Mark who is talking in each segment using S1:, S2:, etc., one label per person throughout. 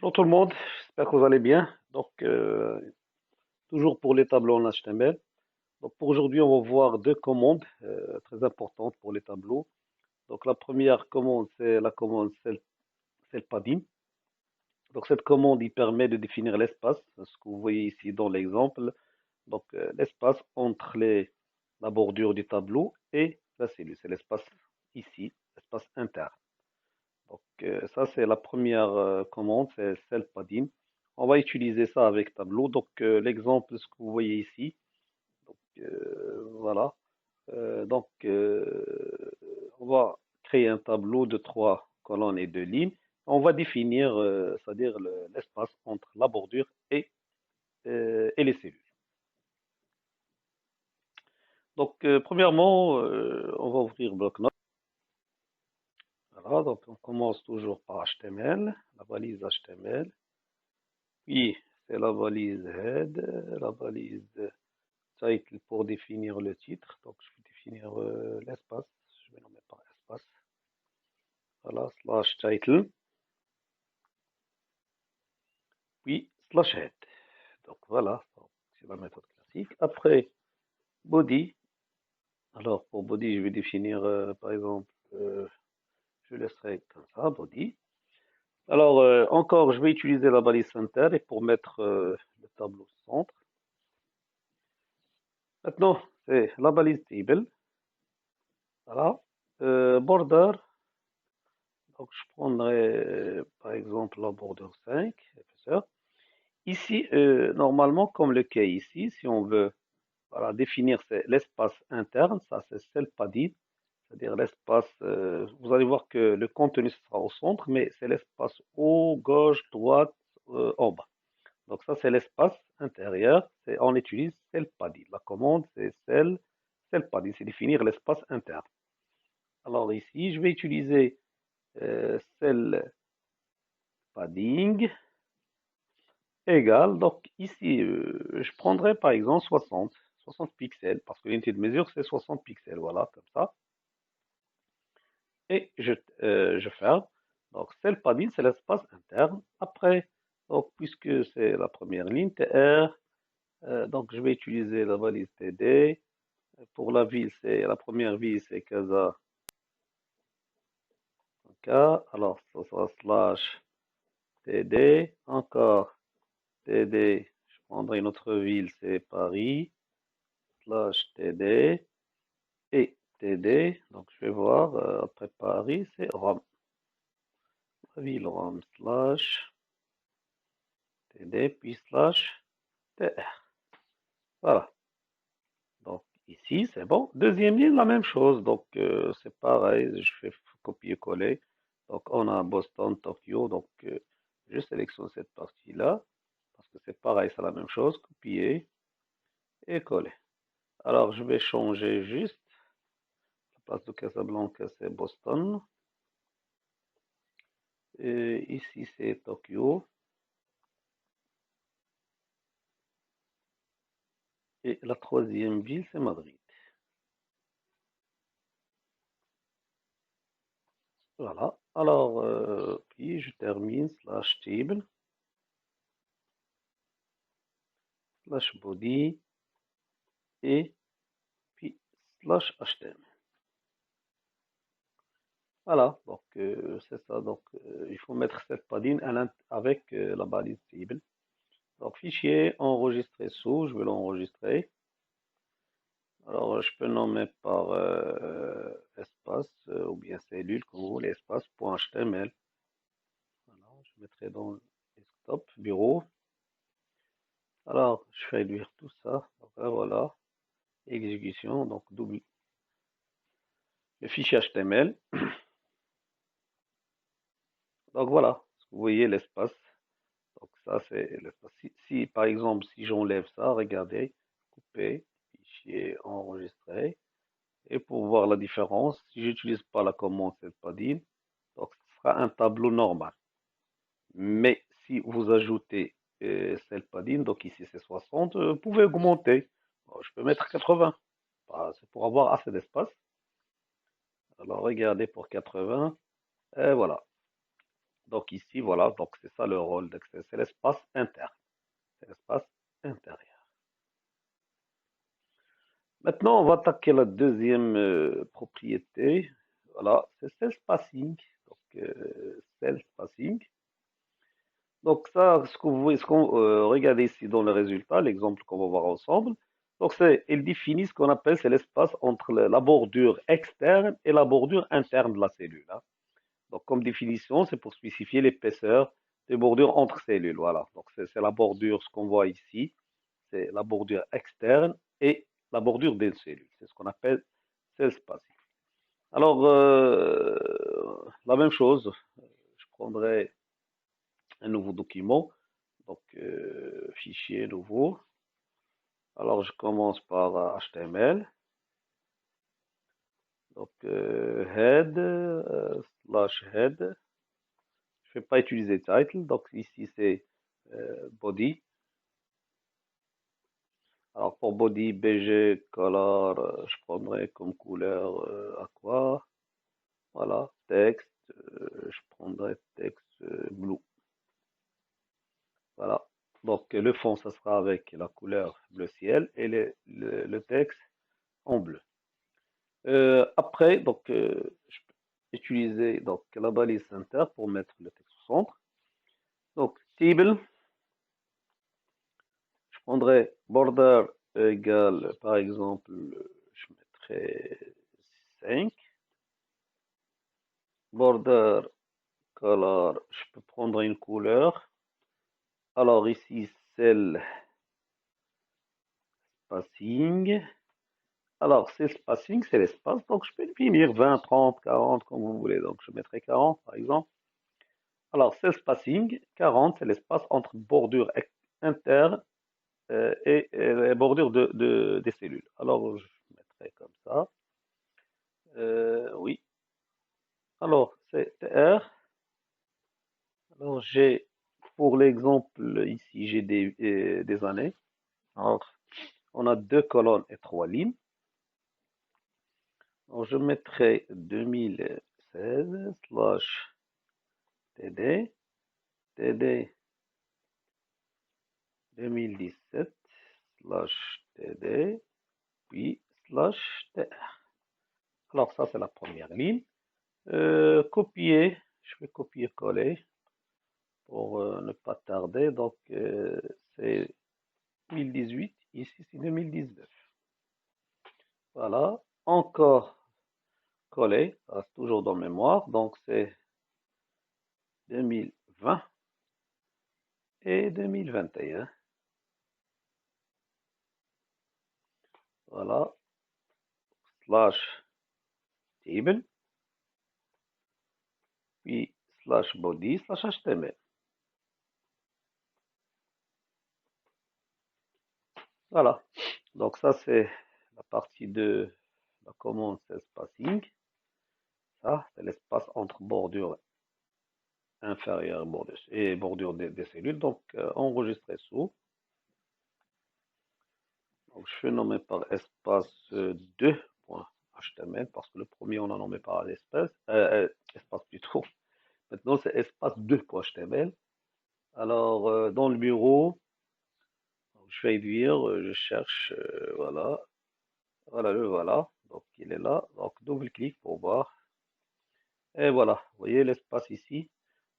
S1: Bonjour tout le monde, j'espère que vous allez bien. Toujours pour les tableaux en HTML. Donc, pour aujourd'hui, on va voir deux commandes très importantes pour les tableaux. Donc, la première commande, c'est la commande cell padding. Donc, cette commande, il permet de définir l'espace, ce que vous voyez ici dans l'exemple. L'espace entre la bordure du tableau et la cellule. C'est l'espace ici, l'espace interne. Ça, c'est la première commande, c'est cell padding. On va utiliser ça avec tableau. L'exemple, ce que vous voyez ici. Voilà. On va créer un tableau de trois colonnes et deux lignes. On va définir, c'est-à-dire l'espace entre la bordure et les cellules. Premièrement, on va ouvrir bloc-notes. Voilà, donc on commence toujours par HTML, la valise HTML. Puis, c'est la valise head, la valise title pour définir le titre. Donc, je vais définir l'espace. Je vais nommer par espace. Voilà, slash title. Puis, slash head. Donc, voilà, c'est la méthode classique. Après, body. Alors, pour body, je vais définir, par exemple, je laisserai comme ça, body. Alors, encore, je vais utiliser la balise center et pour mettre le tableau au centre. Maintenant, c'est la balise table. Voilà. Border. Donc, je prendrai par exemple la border 5, épaisseur. Ici, normalement, comme le cas ici, si on veut voilà, définir l'espace interne, ça c'est cell padded, c'est-à-dire l'espace, vous allez voir que le contenu sera au centre, mais c'est l'espace haut, gauche, droite, en bas. Donc ça c'est l'espace intérieur, on utilise cell padded. La commande c'est cell padded, c'est définir l'espace interne. Alors ici, je vais utiliser cell padding égale, donc ici, je prendrai par exemple 60 pixels, parce que l'unité de mesure c'est 60 pixels, voilà, comme ça. Et je ferme. Donc, cell padding, c'est l'espace interne. Après, donc, puisque c'est la première ligne, TR, donc je vais utiliser la valise TD. Pour la ville, c'est la première ville, c'est Casa. Alors, ça sera slash TD. Encore TD. Je prendrai une autre ville, c'est Paris. Slash TD. Et TD. Donc, je vais voir. Après Paris, c'est Rome. La ville Rome. Slash TD. Puis slash TR. Voilà. Donc, ici, c'est bon. Deuxième ligne, la même chose. C'est pareil. Je fais copier-coller. Donc, on a Boston, Tokyo. Je sélectionne cette partie-là. Parce que c'est pareil, c'est la même chose. Copier et coller. Alors, je vais changer juste. La place de Casablanca, c'est Boston. Et ici, c'est Tokyo. Et la troisième ville, c'est Madrid. Voilà. Alors, puis je termine, slash table, slash body, et puis slash HTML. Voilà, c'est ça. Il faut mettre cette padding avec la balise cible. Donc, fichier enregistré sous, je vais l'enregistrer. Alors, je peux nommer par espace ou bien cellule, comme vous voulez, espace.html. Voilà, je mettrai dans le desktop, bureau. Alors, je fais réduire tout ça. Donc, là, voilà, exécution, donc double le fichier HTML. Donc, voilà, vous voyez l'espace. Donc ça, c'est l'espace. Par exemple, si j'enlève ça, regardez, couper, fichier enregistré. Et pour voir la différence, si j'utilise pas la commande setPadding, donc ce sera un tableau normal. Mais si vous ajoutez setPadding, donc ici c'est 60, vous pouvez augmenter. Bon, je peux mettre 80. C'est pour avoir assez d'espace. Alors regardez pour 80. Et voilà. Donc ici, voilà, donc c'est ça le rôle d'accès, c'est l'espace interne. C'est l'espace intérieur. Maintenant, on va attaquer la deuxième propriété. Voilà, c'est cell spacing. Donc, cell spacing. Donc ça, ce que vous voyez, ce qu'on regarde ici dans le résultat, l'exemple qu'on va voir ensemble. Donc il définit ce qu'on appelle, c'est l'espace entre la bordure externe et la bordure interne de la cellule, hein. Donc comme définition, c'est pour spécifier l'épaisseur des bordures entre cellules. Voilà. Donc c'est la bordure, ce qu'on voit ici, c'est la bordure externe et la bordure des cellules. C'est ce qu'on appelle cell spacing. Alors, la même chose, je prendrai un nouveau document, donc fichier nouveau. Alors, je commence par HTML, donc head, slash head. Je ne vais pas utiliser title, donc ici c'est body. Alors pour body, BG, color, je prendrai comme couleur aqua. Voilà, texte, je prendrai texte blue. Voilà. Donc le fond, ça sera avec la couleur bleu ciel et le texte en bleu. Après, donc, je peux utiliser donc, la balise center pour mettre le texte au centre. Donc, table, je prendrai border égale, par exemple, je mettrai 5. Border color, je peux prendre une couleur. Alors ici, cell spacing. Alors, c'est spacing, c'est l'espace. Donc, je peux imprimir 20, 30, 40, comme vous voulez. Donc, je mettrai 40, par exemple. Alors, cell spacing, 40, c'est l'espace entre bordure interne et les bordures des cellules. Alors, je mettrai comme ça. Oui. Alors, c'est R. Alors, j'ai, pour l'exemple ici, j'ai des années. Alors, on a 2 colonnes et 3 lignes. Alors, je mettrai 2016 slash TD, TD 2017 slash TD, puis slash TR. Alors, ça, c'est la première ligne. Copier, je vais copier-coller pour ne pas tarder. Donc, c'est 2018, ici, c'est 2019. Voilà, encore coller, ça reste toujours dans mémoire. Donc, c'est 2020 et 2021. Voilà, slash table, puis slash body, slash HTML. Voilà, donc ça c'est la partie de la commande c'est spacing. Ça, c'est l'espace entre bordure inférieure et bordure des cellules. Donc, enregistrer sous. Donc, je vais nommer par espace 2.html parce que le premier on a nommé par espace plutôt. Maintenant, c'est espace 2.html. Alors, dans le bureau, je vais dire, je cherche, voilà, voilà, le voilà. Donc, il est là. Donc, double-clic pour voir. Et voilà, vous voyez l'espace ici.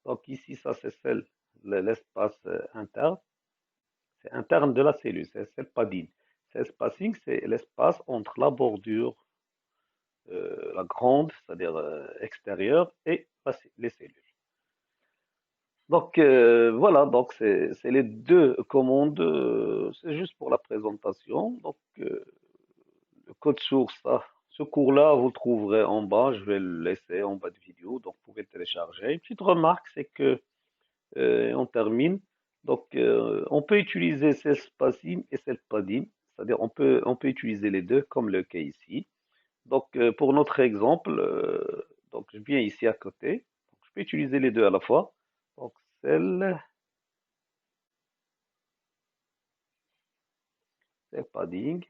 S1: Donc, ici, ça, c'est l'espace interne. C'est interne de la cellule, c'est le padding. C'est spacing, c'est l'espace entre la bordure, la grande, c'est-à-dire extérieure, et les cellules. Donc voilà, donc c'est les deux commandes, c'est juste pour la présentation. Donc le code source, ça, ce cours-là, vous le trouverez en bas, je vais le laisser en bas de vidéo, donc vous pouvez le télécharger. Une petite remarque, c'est que on termine. Donc on peut utiliser self-spacing et self-padding, c'est-à-dire on peut utiliser les deux comme le cas ici. Donc pour notre exemple, donc je viens ici à côté, donc, je peux utiliser les deux à la fois. Donc self-padding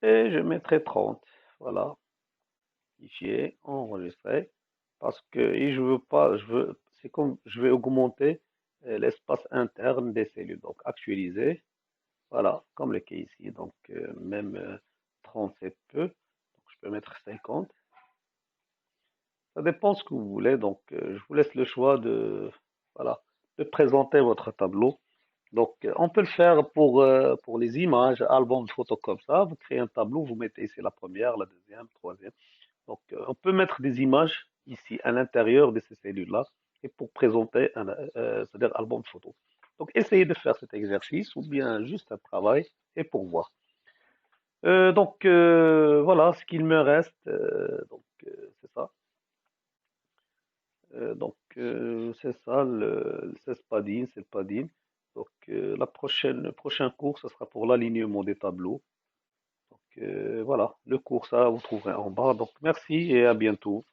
S1: et je mettrai 30. Voilà, fichier enregistré parce que et je veux pas, c'est comme je vais augmenter l'espace interne des cellules. Donc, actualiser, voilà, comme le cas ici. Donc, même 37 peu. Donc, je peux mettre 50. Ça dépend ce que vous voulez. Donc, je vous laisse le choix voilà, de présenter votre tableau. Donc, on peut le faire pour les images, albums de photos comme ça. Vous créez un tableau, vous mettez ici la première, la deuxième, troisième. Donc, on peut mettre des images ici à l'intérieur de ces cellules-là et pour présenter c'est-à-dire album de photos. Donc, essayez de faire cet exercice ou bien juste un travail et pour voir. Voilà ce qu'il me reste. C'est ça. C'est ça c'est Spadine, c'est le Padine. Donc, le prochain cours, ce sera pour l'alignement des tableaux. Donc, voilà, le cours, ça, vous trouverez en bas. Donc, merci et à bientôt.